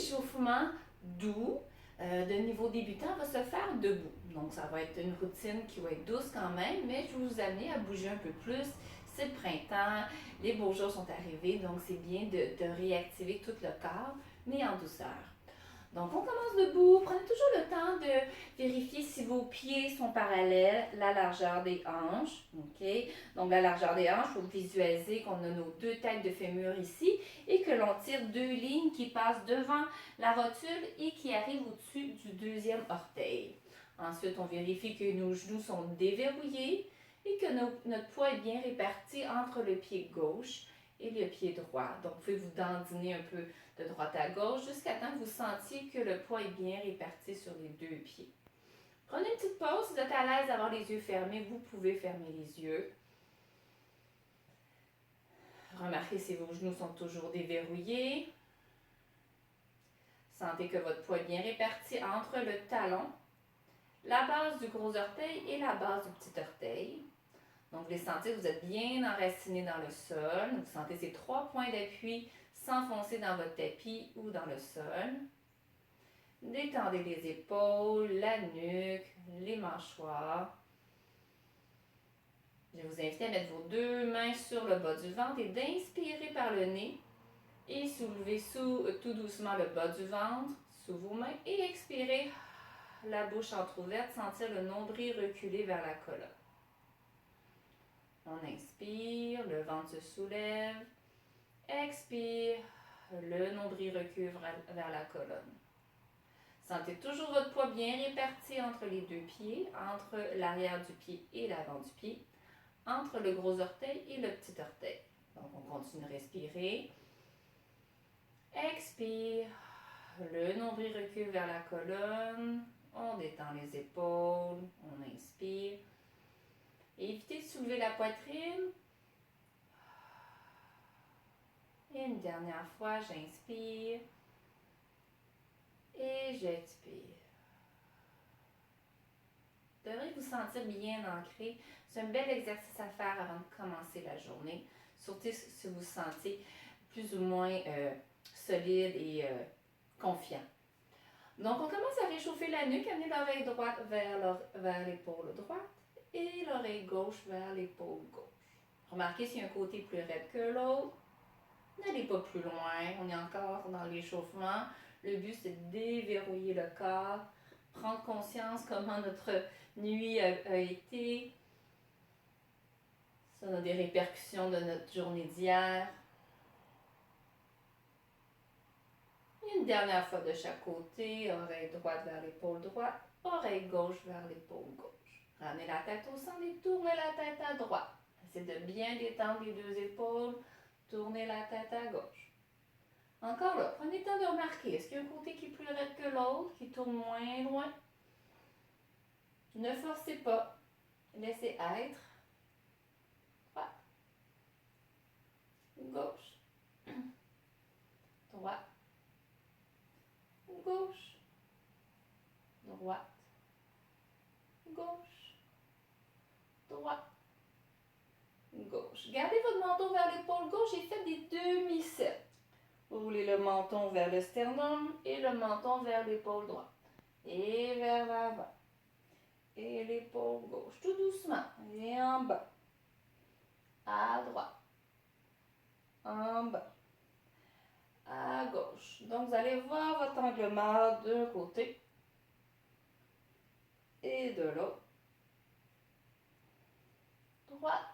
échauffement doux de niveau débutant va se faire debout. Donc, ça va être une routine qui va être douce quand même, mais je vais vous amener à bouger un peu plus. C'est le printemps, les beaux jours sont arrivés, donc c'est bien de réactiver tout le corps, mais en douceur. Donc, on commence debout. Prenez toujours le temps de vérifier si vos pieds sont parallèles, la largeur des hanches. OK? Donc, la largeur des hanches, il faut visualiser qu'on a nos deux têtes de fémur ici et que l'on tire deux lignes qui passent devant la rotule et qui arrivent au-dessus du deuxième orteil. Ensuite, on vérifie que nos genoux sont déverrouillés et que notre poids est bien réparti entre le pied gauche et le pied droit. Donc, vous pouvez vous dandiner un peu de droite à gauche jusqu'à temps que vous sentiez que le poids est bien réparti sur les deux pieds. Prenez une petite pause. Si vous êtes à l'aise d'avoir les yeux fermés, vous pouvez fermer les yeux. Remarquez si vos genoux sont toujours déverrouillés. Sentez que votre poids est bien réparti entre le talon, la base du gros orteil et la base du petit orteil. Donc, vous les sentez, vous êtes bien enraciné dans le sol. Vous sentez ces 3 points d'appui s'enfoncer dans votre tapis ou dans le sol. Détendez les épaules, la nuque, les mâchoires. Je vais vous inviter à mettre vos deux mains sur le bas du ventre et d'inspirer par le nez et soulevez tout doucement le bas du ventre sous vos mains et expirez la bouche entrouverte, sentir le nombril reculer vers la colonne. On inspire, le ventre se soulève. Expire, le nombril recule vers la colonne. Sentez toujours votre poids bien réparti entre les deux pieds, entre l'arrière du pied et l'avant du pied, entre le gros orteil et le petit orteil. Donc, on continue de respirer. Expire, le nombril recule vers la colonne. On détend les épaules, on inspire. Évitez de soulever la poitrine. Et une dernière fois, j'inspire et j'expire. Vous devrez vous sentir bien ancré. C'est un bel exercice à faire avant de commencer la journée, surtout si vous vous sentez plus ou moins solide et confiant. Donc, on commence à réchauffer la nuque, amener l'oreille droite vers l'épaule droite et l'oreille gauche vers l'épaule gauche. Remarquez s'il y a un côté plus raide que l'autre. N'allez pas plus loin, on est encore dans l'échauffement. Le but, c'est de déverrouiller le corps, prendre conscience comment notre nuit a été. Ça a des répercussions de notre journée d'hier. Une dernière fois de chaque côté, oreille droite vers l'épaule droite, oreille gauche vers l'épaule gauche. Ramenez la tête au centre et tournez la tête à droite. Essayez de bien détendre les deux épaules. Tournez la tête à gauche. Encore là, prenez le temps de remarquer. Est-ce qu'il y a un côté qui est plus raide que l'autre, qui tourne moins loin? Ne forcez pas. Laissez être. Droite. Gauche. Droite. Gauche. Droite. Gauche. Droite. Gauche. Gardez votre menton vers l'épaule gauche et faites des demi-cercles. Vous voulez le menton vers le sternum et le menton vers l'épaule droite. Et vers l'avant. Et l'épaule gauche. Tout doucement. Et en bas. À droite. En bas. À gauche. Donc, vous allez voir votre angle mort d'un côté et de l'autre. Droite.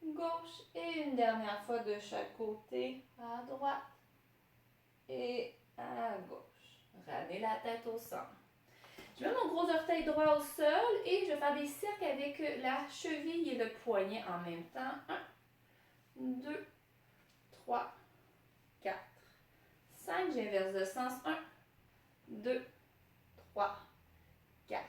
Gauche et une dernière fois de chaque côté, à droite et à gauche. Ramenez la tête au centre. Je mets mon gros orteil droit au sol et je vais faire des cercles avec la cheville et le poignet en même temps. 1, 2, 3, 4, 5. J'inverse de sens. 1, 2, 3, 4,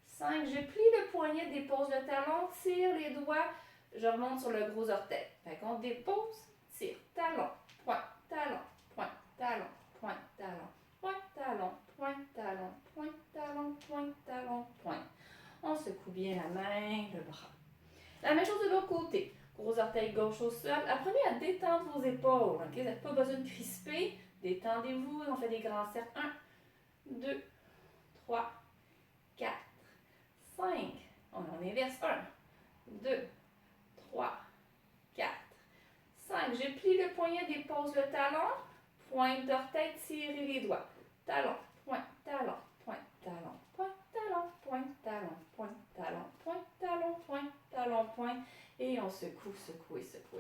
5. Je plie le poignet, dépose le talon, tire les doigts. Je remonte sur le gros orteil. Fait qu'on dépose, tire, talon, point, talon, point, talon, point, talon, point, talon, point, talon, point, talon, point, talon, point. On secoue bien la main, le bras. La même chose de l'autre côté. Gros vos orteils gauche au sol. Apprenez à détendre vos épaules. Okay? Vous n'avez pas besoin de crisper. Détendez-vous. On fait des grands cercles. 1, 2, 3, 4, 5. On inverse. 1, 2, 3, 4, 5. Je plie le poignet, dépose le talon. Pointe d'orteil, tirez les doigts. Talon, pointe, talon, pointe, talon, pointe, talon, pointe, talon, pointe, talon, pointe, talon, pointe, talon, pointe. Et on secoue, secoue et secoue.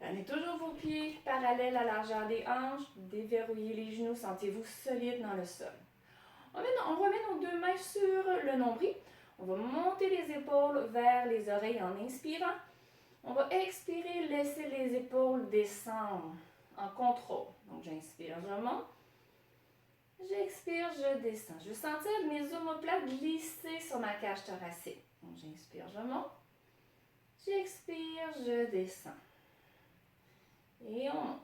Amenez toujours vos pieds parallèles à la largeur des hanches. Déverrouillez les genoux. Sentez-vous solide dans le sol. On remet nos deux mains sur le nombril. On va monter les épaules vers les oreilles en inspirant. On va expirer, laisser les épaules descendre en contrôle. Donc, j'inspire, je monte. J'expire, je descends. Je veux sentir mes omoplates glisser sur ma cage thoracique. Donc, j'inspire, je monte. J'expire, je descends. Et on monte.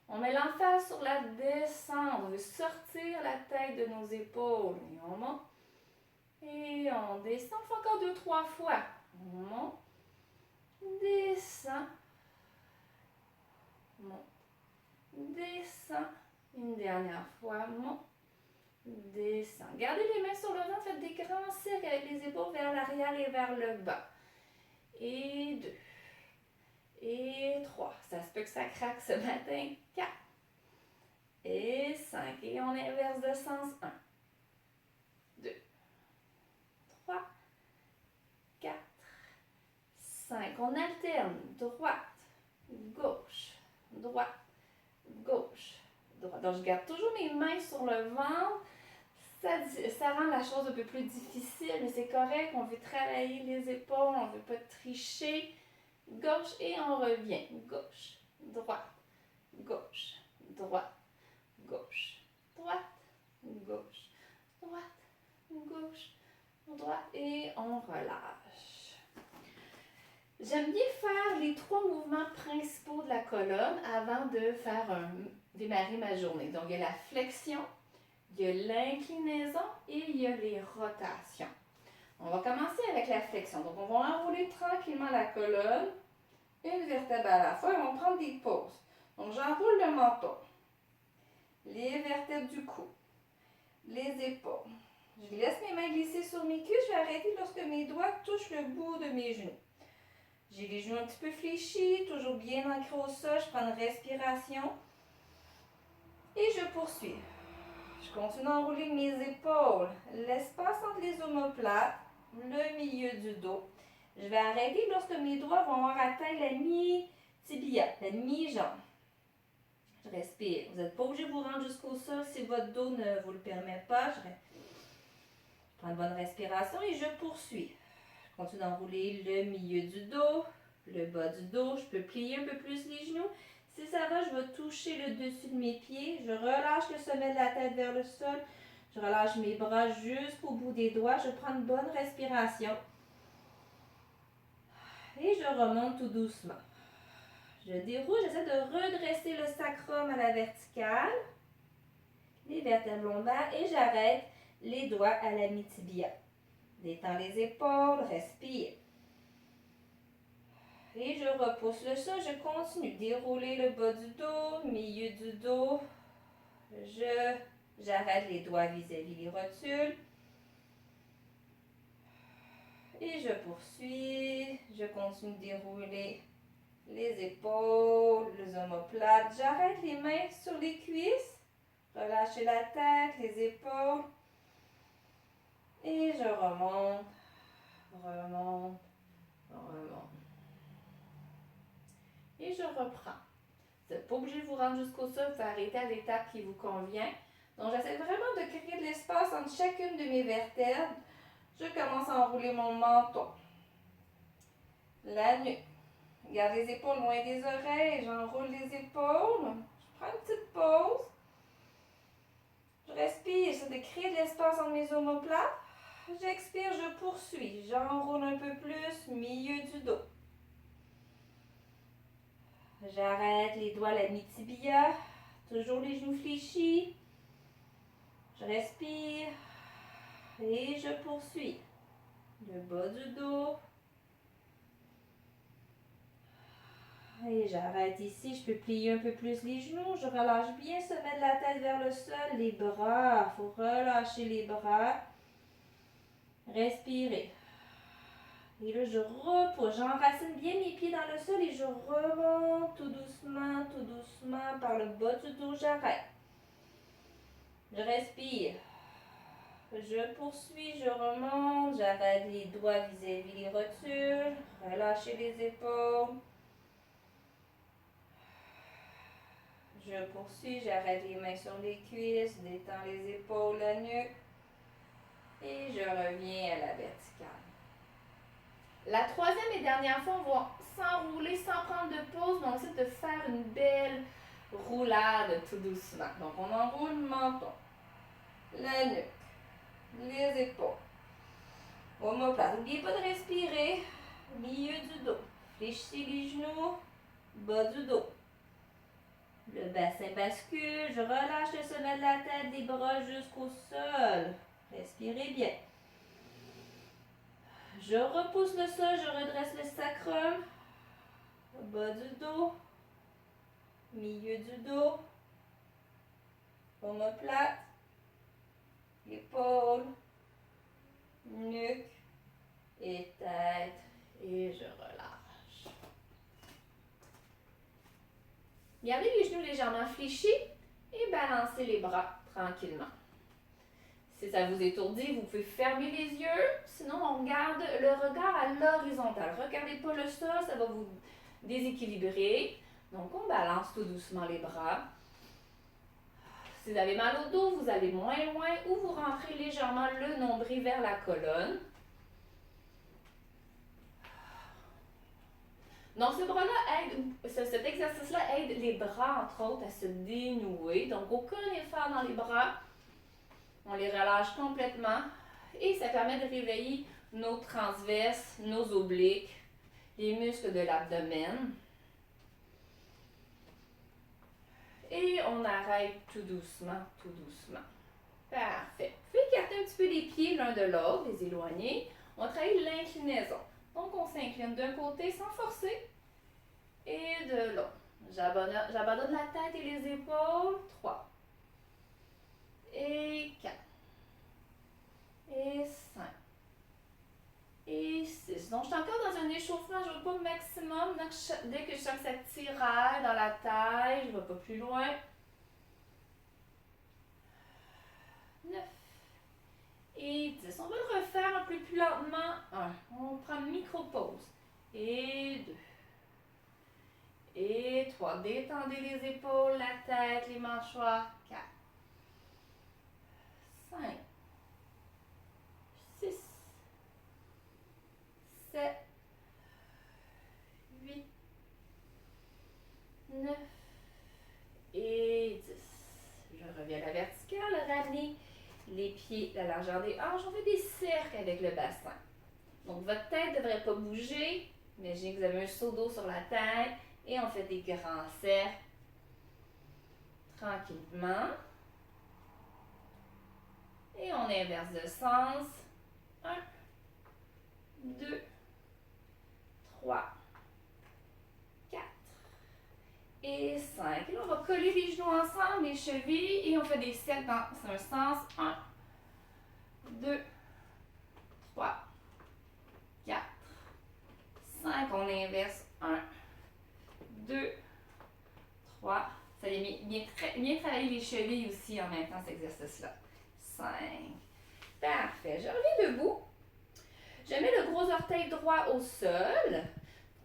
On met l'emphase sur la descente. On veut sortir la tête de nos épaules. Et on monte. Et on descend. On fait encore 2-3 fois. On monte. Descend. Monte. Descend. Une dernière fois. Monte. Descend. Gardez les mains sur le ventre. Faites des grands cercles avec les épaules vers l'arrière et vers le bas. Et 2. Et 3. Ça se peut que ça craque ce matin. 4. Et 5. Et on inverse de sens. 1. 2. 3. 4. 5. On alterne. Droite. Gauche. Droite. Gauche. Droite. Donc, je garde toujours mes mains sur le ventre. Ça rend la chose un peu plus difficile, mais c'est correct. On veut travailler les épaules. On ne veut pas tricher. Gauche et on revient. Gauche. Droite. Gauche. Droite. Gauche. Droite. Gauche. Droite. Gauche. Droite. Et on relâche. J'aime bien faire les 3 mouvements principaux de la colonne avant de faire démarrer ma journée. Donc, il y a la flexion, il y a l'inclinaison et il y a les rotations. On va commencer avec la flexion. Donc, on va enrouler tranquillement la colonne, une vertèbre à la fois, et on va prendre des pauses. Donc, j'enroule le menton, les vertèbres du cou, les épaules. Je laisse mes mains glisser sur mes cuisses. Je vais arrêter lorsque mes doigts touchent le bout de mes genoux. J'ai les genoux un petit peu fléchis, toujours bien ancrés au sol. Je prends une respiration et je poursuis. Je continue à enrouler mes épaules, l'espace entre les omoplates, le milieu du dos. Je vais arrêter lorsque mes doigts vont avoir atteint la mi-tibia, la mi-jambe. Je respire. Vous n'êtes pas obligé de vous rendre jusqu'au sol si votre dos ne vous le permet pas. Je prends une bonne respiration et je poursuis. Je continue d'enrouler le milieu du dos, le bas du dos. Je peux plier un peu plus les genoux. Si ça va, je vais toucher le dessus de mes pieds. Je relâche le sommet de la tête vers le sol. Je relâche mes bras jusqu'au bout des doigts. Je prends une bonne respiration. Et je remonte tout doucement. Je déroule, j'essaie de redresser le sacrum à la verticale, les vertèbres lombaires et j'arrête les doigts à la mi-tibia. Détends les épaules, respire. Et je repousse le sol, je continue. Dérouler le bas du dos, milieu du dos. J'arrête les doigts vis-à-vis les rotules. Et je poursuis. Je continue de dérouler les épaules, les omoplates. J'arrête les mains sur les cuisses. Relâchez la tête, les épaules. Et je remonte, remonte, remonte. Et je reprends. Vous n'êtes pas obligé de vous rendre jusqu'au sol, vous pouvez arrêter à l'étape qui vous convient. Donc, j'essaie vraiment de créer de l'espace entre chacune de mes vertèbres. Je commence à enrouler mon menton, la nuque. Garde les épaules loin des oreilles, j'enroule les épaules. Je prends une petite pause. Je respire, j'essaie de créer de l'espace entre mes omoplates. J'expire, je poursuis. J'enroule un peu plus, milieu du dos. J'arrête les doigts à la mi-tibia. Toujours les genoux fléchis. Je respire. Et je poursuis. Le bas du dos. Et j'arrête ici, je peux plier un peu plus les genoux, je relâche bien, sommet de la tête vers le sol, les bras, il faut relâcher les bras. Respirez. Et là, je repousse, j'enracine bien mes pieds dans le sol et je remonte tout doucement par le bas du dos, j'arrête. Je respire. Je poursuis, je remonte, j'arrête les doigts vis-à-vis les rotules, relâchez les épaules. Je poursuis, j'arrête les mains sur les cuisses, détends les épaules, la nuque et je reviens à la verticale. La troisième et dernière fois, on va s'enrouler sans prendre de pause, mais on essaie de faire une belle roulade tout doucement. Donc on enroule le menton, la nuque, les épaules. Omoplate. N'oubliez pas de respirer. Milieu du dos. Fléchissez les genoux, bas du dos. Le bassin bascule, je relâche le sommet de la tête, des bras jusqu'au sol. Respirez bien. Je repousse le sol, je redresse le sacrum. Bas du dos. Milieu du dos. Omoplate. Épaule. Nuque. Et tête. Et je relâche. Gardez les genoux légèrement fléchis et balancez les bras tranquillement. Si ça vous étourdit, vous pouvez fermer les yeux. Sinon, on garde le regard à l'horizontale. Regardez pas le sol, ça va vous déséquilibrer. Donc, on balance tout doucement les bras. Si vous avez mal au dos, vous allez moins loin ou vous rentrez légèrement le nombril vers la colonne. Donc, cet exercice-là aide les bras, entre autres, à se dénouer. Donc, aucun effort dans les bras. On les relâche complètement et ça permet de réveiller nos transverses, nos obliques, les muscles de l'abdomen. Et on arrête tout doucement, tout doucement. Parfait. Vous pouvez écarter un petit peu les pieds l'un de l'autre, les éloigner. On travaille l'inclinaison. Donc, on s'incline d'un côté sans forcer et de l'autre. J'abandonne la tête et les épaules. 3. Et 4. Et 5. Et 6. Donc, je suis encore dans un échauffement, je ne vais pas au maximum. Donc, dès que je sens que ça tiraille dans la taille, je ne vais pas plus loin. 9. Et 10. On va le refaire un peu plus lentement. 1. On prend une micro-pause. Et 2. Et 3. Détendez les épaules, la tête, les mâchoires. 4. 5. 6. 7. 8. 9. Et 10. Je reviens à la verticale. Ramenez les pieds la largeur des hanches. On fait des cercles avec le bassin. Donc, votre tête ne devrait pas bouger. Imaginez que vous avez un seau d'eau sur la tête. Et on fait des grands cercles. Tranquillement. Et on inverse de sens. 1, 2, 3, 4 et 5. Et là, on va coller les genoux ensemble, les chevilles, et on fait des cercles dans un sens. 1, 2, 3, 4, 5. On inverse. 1, 2, 3. Ça allait bien travailler les chevilles aussi en même temps, cet exercice-là. 5. Parfait. Je reviens debout. Je mets le gros orteil droit au sol.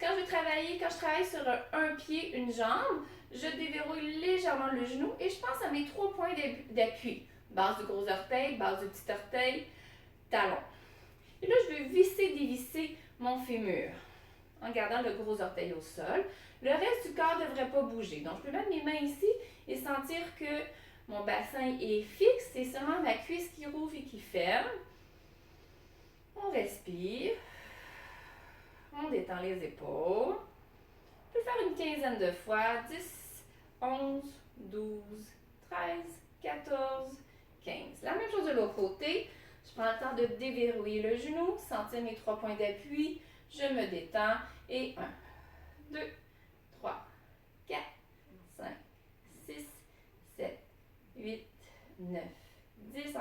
Quand je travaille sur un pied, une jambe, je déverrouille légèrement le genou et je pense à mes 3 points d'appui. Base du gros orteil, base du petit orteil, talon. Et là, je vais dévisser mon fémur en gardant le gros orteil au sol. Le reste du corps ne devrait pas bouger. Donc, je peux mettre mes mains ici et sentir que mon bassin est fixe. C'est seulement ma cuisse qui rouvre et qui ferme. On respire. On détend les épaules. On peut faire une quinzaine de fois. 10, 11, 12, 13, 14, 15. La même chose de l'autre côté. Je prends le temps de déverrouiller le genou, sentir mes 3 points d'appui. Je me détends. Et 1, 2, 3,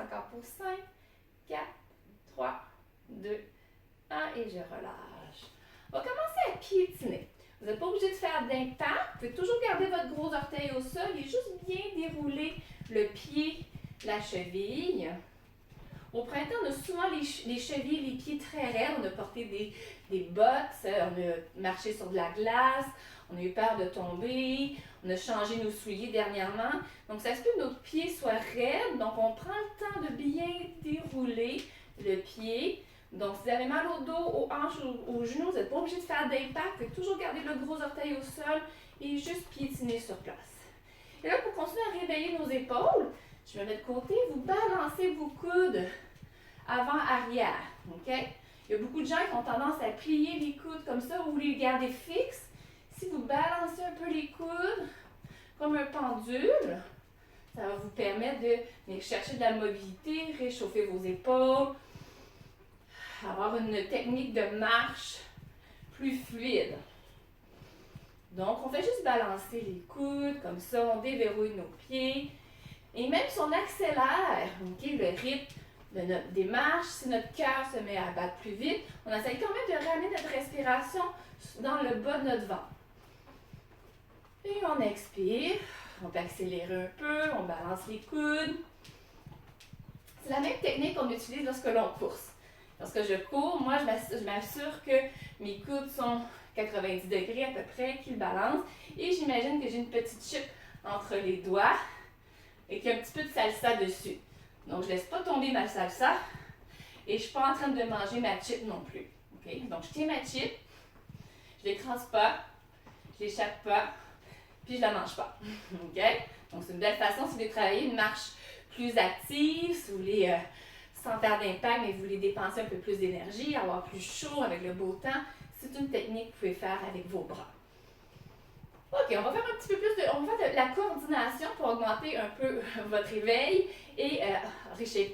encore pour 5, 4, 3, 2, 1 et je relâche. On va commencer à piétiner. Vous n'êtes pas obligé de faire d'impact. Vous pouvez toujours garder votre gros orteil au sol et juste bien dérouler le pied, la cheville. Au printemps, on a souvent les chevilles, les pieds très raides. On a porté des bottes, on a marché sur de la glace, on a eu peur de tomber, on a changé nos souliers dernièrement. Donc, ça se peut que notre pied soit raide. Donc, on prend le temps de bien dérouler le pied. Donc, si vous avez mal au dos, aux hanches, aux genoux, vous n'êtes pas obligé de faire d'impact. Vous pouvez toujours garder le gros orteil au sol et juste piétiner sur place. Et là, pour continuer à réveiller nos épaules, je me mets de côté, vous balancez vos coudes avant-arrière. OK? Il y a beaucoup de gens qui ont tendance à plier les coudes comme ça, vous voulez les garder fixes. Si vous balancez un peu les coudes, comme un pendule, ça va vous permettre de venir chercher de la mobilité, réchauffer vos épaules, avoir une technique de marche plus fluide. Donc, on fait juste balancer les coudes, comme ça, on déverrouille nos pieds. Et même si on accélère le rythme de notre démarche, si notre cœur se met à battre plus vite, on essaie quand même de ramener notre respiration dans le bas de notre ventre. Et on expire, on peut accélérer un peu, on balance les coudes. C'est la même technique qu'on utilise lorsque l'on course. Lorsque je cours, moi, je m'assure que mes coudes sont 90 degrés à peu près, qu'ils balancent. Et j'imagine que j'ai une petite chip entre les doigts et qu'il y a un petit peu de salsa dessus. Donc, je ne laisse pas tomber ma salsa et je ne suis pas en train de manger ma chip non plus. Okay? Donc, je tiens ma chip, je ne l'écrase pas, je ne l'échappe pas, puis je ne la mange pas. Okay? Donc, c'est une belle façon si vous voulez travailler une marche plus active, si vous voulez, sans faire d'impact, mais vous voulez dépenser un peu plus d'énergie, avoir plus chaud avec le beau temps. C'est une technique que vous pouvez faire avec vos bras. OK, on va faire un petit peu plus de la coordination pour augmenter un peu votre éveil et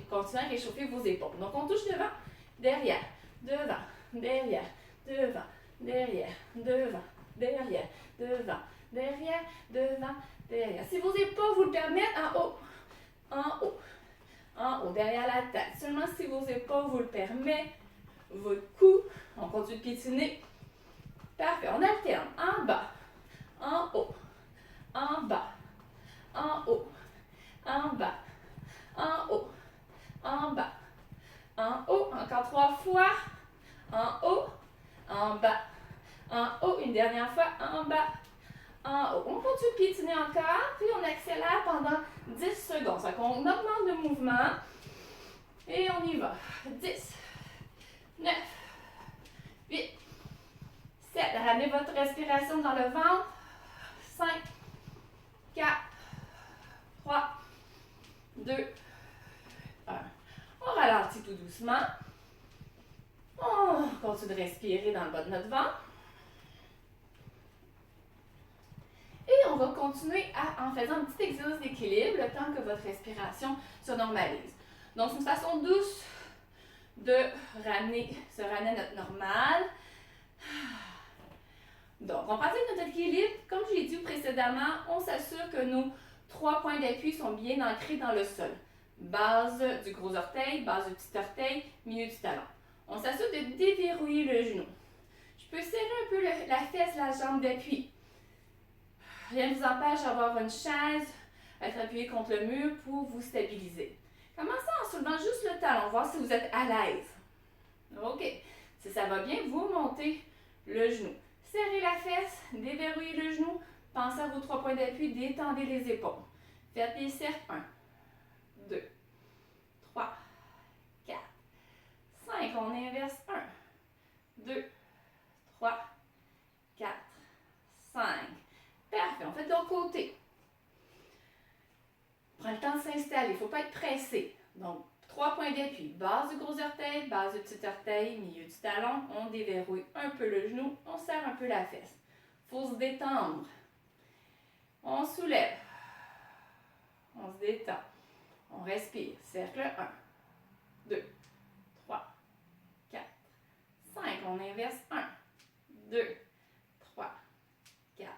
continuer à réchauffer vos épaules. Donc, on touche devant, derrière, devant, derrière, devant, derrière, devant, derrière, devant, derrière, devant, derrière. Si vos épaules vous le permettent, en haut, en haut, en haut, derrière la tête. Seulement si vos épaules vous le permettent, votre cou, on continue de piétiner. Parfait, on alterne en bas, en haut, en bas, en haut, en bas, en haut, en bas, en haut, encore 3 fois, en haut, en bas, en haut, une dernière fois, en bas, en haut. On continue de piétiner encore, puis on accélère pendant 10 secondes. Ça fait qu'on augmente le mouvement et on y va. 10, 9, 8, 7. Ramenez votre respiration dans le ventre. 5, 4, 3, 2, 1. On ralentit tout doucement. On continue de respirer dans le bas de notre ventre. Et on va continuer en faisant un petit exercice d'équilibre le temps que votre respiration se normalise. Donc, c'est une façon douce de se ramener à notre normal. Donc, on pratique notre équilibre. Comme je l'ai dit précédemment, on s'assure que nos 3 points d'appui sont bien ancrés dans le sol. Base du gros orteil, base du petit orteil, milieu du talon. On s'assure de déverrouiller le genou. Je peux serrer un peu la fesse, la jambe d'appui. Rien ne vous empêche d'avoir une chaise, être appuyé contre le mur pour vous stabiliser. Commencez en soulevant juste le talon, voir si vous êtes à l'aise. OK. Si ça va bien, vous montez le genou. Serrez la fesse, déverrouillez le genou, pensez à vos 3 points d'appui, détendez les épaules. Faites des cercles. 1, 2, 3, 4, 5. On inverse. 1, 2, 3, 4, 5. Parfait. On fait de l'autre côté. Prends le temps de s'installer. Il ne faut pas être pressé. Donc, 3 points d'appui. Base du gros orteil, base du petit orteil, milieu du talon. On déverrouille un peu le genou. On serre un peu la fesse. Il faut se détendre. On soulève. On se détend. On respire. Cercle 1, 2, 3, 4, 5. On inverse. 1, 2, 3, 4,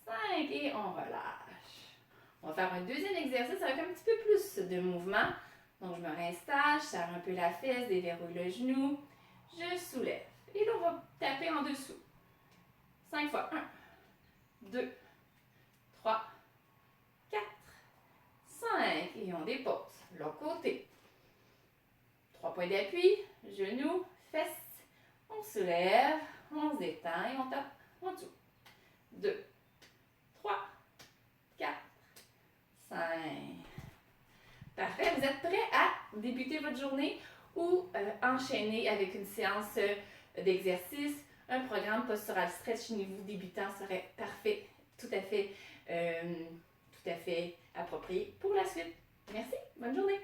5. Et on relâche. On va faire un deuxième exercice avec un petit peu plus de mouvement. Donc, je me réinstalle, je serre un peu la fesse, déverrouille le genou, je soulève. Et là, on va taper en dessous. 5 fois. 1, 2, 3, 4, 5. Et on dépose. L'autre côté. 3 points d'appui, genoux, fesses. On soulève, on se détend et on tape en dessous. 2, 3, 4, 5. Parfait. Vous êtes prêts à débuter votre journée ou enchaîner avec une séance d'exercice, un programme postural stretch chez vous débutant serait parfait, tout à fait approprié pour la suite. Merci. Bonne journée.